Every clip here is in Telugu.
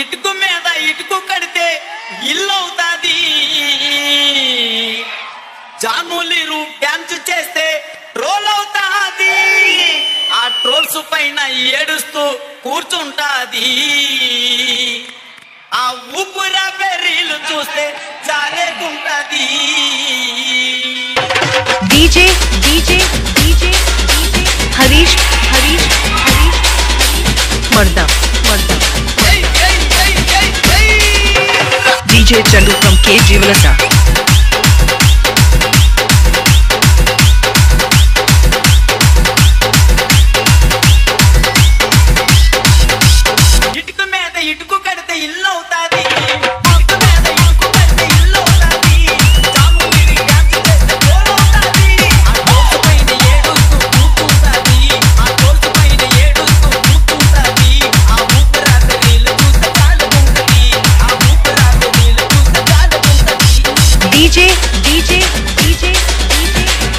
ఇటుకు మీద ఇటుకు కడితే ఇల్లు అవుతాది. జానులీరు డాన్స్ చేస్తే ట్రోల్ అవుతాది. ఆ ట్రోల్స్ పైన ఏడుస్తూ కూర్చుంటాది. ఆ ఊపురా బెర్రీలు చూస్తే జాలేకుంటది. DJ DJ DJ Harish Harish Harish మర్దా మర్దా DJ Chandu from K Jeevalasa. ఇటుకు మీద ఇటుకు కడితే ఇల్లు అవుతాది. ఇటుకు మీద ఇటుకు కడితే ఇల్లు అవుతాది. జాములీరి డాన్స్ చేస్తే ట్రోల్ అవుతాది. ఆ ట్రోల్స్ పైన ఏడుస్తూ కూర్చుంటాది. ఆ ట్రోల్స్ పైన ఏడుస్తూ కూర్చుంటాది. ఆ ఊపిరా బెర్రీలు చూస్తే జాలుకుంటది. ఆ ఊపిరా బెర్రీలు చూస్తే జాలుకుంటది. DJ DJ DJ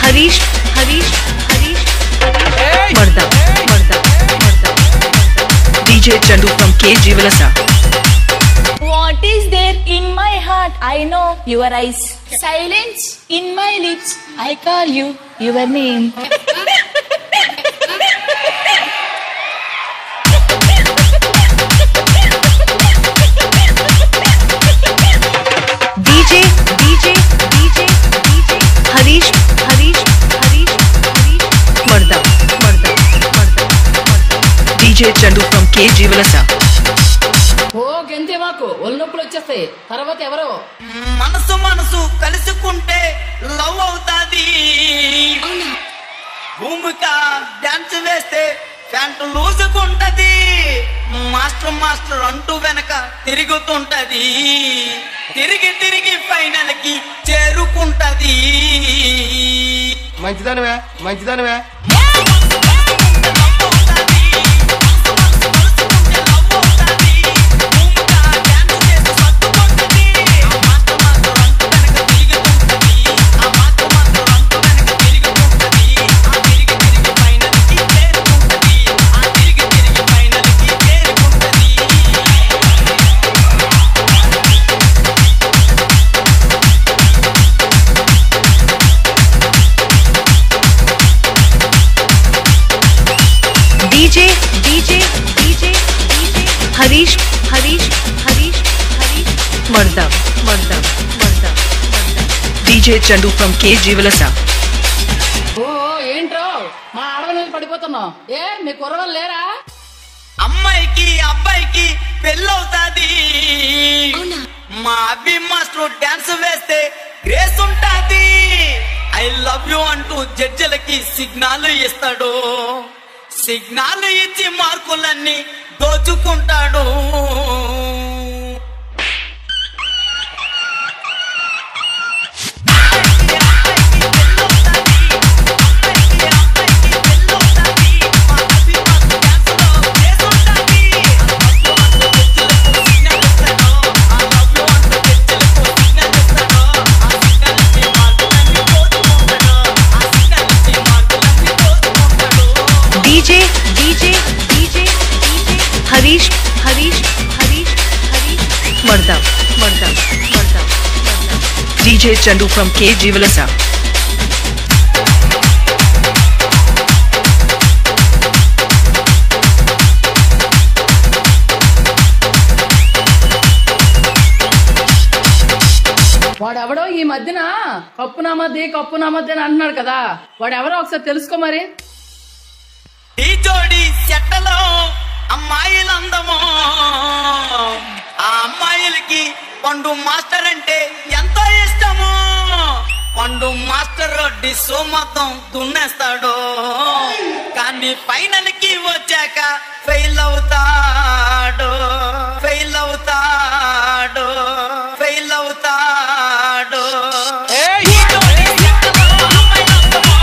Harish Harish Harish మర్దా మర్దా మర్దా DJ Chandu from K Jeevalasa. What is there in my heart? I know your eyes. Silence in my lips. I call you your name. DJ DJ DJ Harish Harish Harish Harish మర్దా మర్దా మర్దా DJ Chandu from K Jeevalasa. ఓ గంతే మాకు ఒళ్ళు నొప్పులు వచ్చేస్తాయి. తర్వాత ఎవరో మనసు మనసు కలుసుకుంటే లవ్ అవుతాది. భూమిక డాన్స్ వేస్తే ప్యాంటు లూజుకుంటది. మాస్టర్ మాస్టర్ అంటూ వెనక తిరుగుతుంటది. తిరిగి తిరిగి ఫైనల్ కి చేరుకుంటది. మంచిదానివే మంచిదానివే DJ DJ DJ Harish Harish Harish Harish మర్దా మర్దా మర్దా DJ Chandu from K Jeevalasa. ఓ ఏంట్రో మా ఆడవాళ్ళ మీద పడిపోతున్నావు. ఏ మీ కుర్రవాళ్ళు లేరా? అమ్మాయికి అబ్బాయికి పెళ్ళవుతాది. మా అబ్బి మాస్టర్ డాన్స్ వేస్తే గ్రేస్ ఉంటాది. ఐ లవ్ యు అంటూ జడ్జిలకి సిగ్నల్ ఇస్తాడు. సిగ్నల్ ఇచ్చి మార్కులన్నీ దోచుకుంటాడు. DJ DJ DJ Harish Harish Harish Harish మర్దా మర్దా మర్దా DJ Chandu from K Jeevalasa. వాడెవడో ఈ మధ్యన కప్పు నా మధ్య అని అంటున్నాడు కదా. వాడెవరో ఒకసారి తెలుసుకో మరి. ఈ జోడి చెట్టలో అమ్మాయిలందమో. ఆ అమ్మాయిలకి పండు మాస్టర్ అంటే ఎంతో ఇష్టము. పండు మాస్టర్ డిస్సు మొత్తం దున్నేస్తాడు. కానీ ఫైనల్ కి వచ్చాక ఫెయిల్ అవుతాడు. ఫెయిల్ అవుతాడు. ఫెయిల్ అవుతాడు. ఈ జోడి చెట్టలో అమ్మాయిలందమో.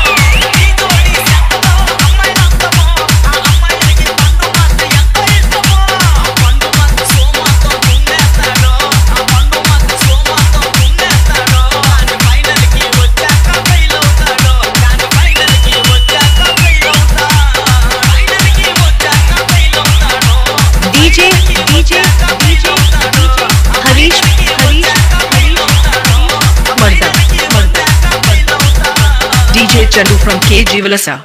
ఈ జోడి చెట్టలో అమ్మాయిలందమో. ఆ అమ్మాయిలకి పండు మాస్టర్ ఎంతో ఇష్టము. ఆ పండు మాస్టర్ షో మొత్తం దున్నేస్తాడు. ఆ పండు మాస్టర్ షో మొత్తం దున్నేస్తాడు. కానీ ఫైనల్ కి వచ్చాక ఫెయిల్ అవుతాడు. కానీ ఫైనల్ కి వచ్చాక ఫెయిల్ అవుతాడు. ఫైనల్ కి వచ్చాక ఫెయిల్ అవుతాడు. DJ Chandu from K. Jivalasa.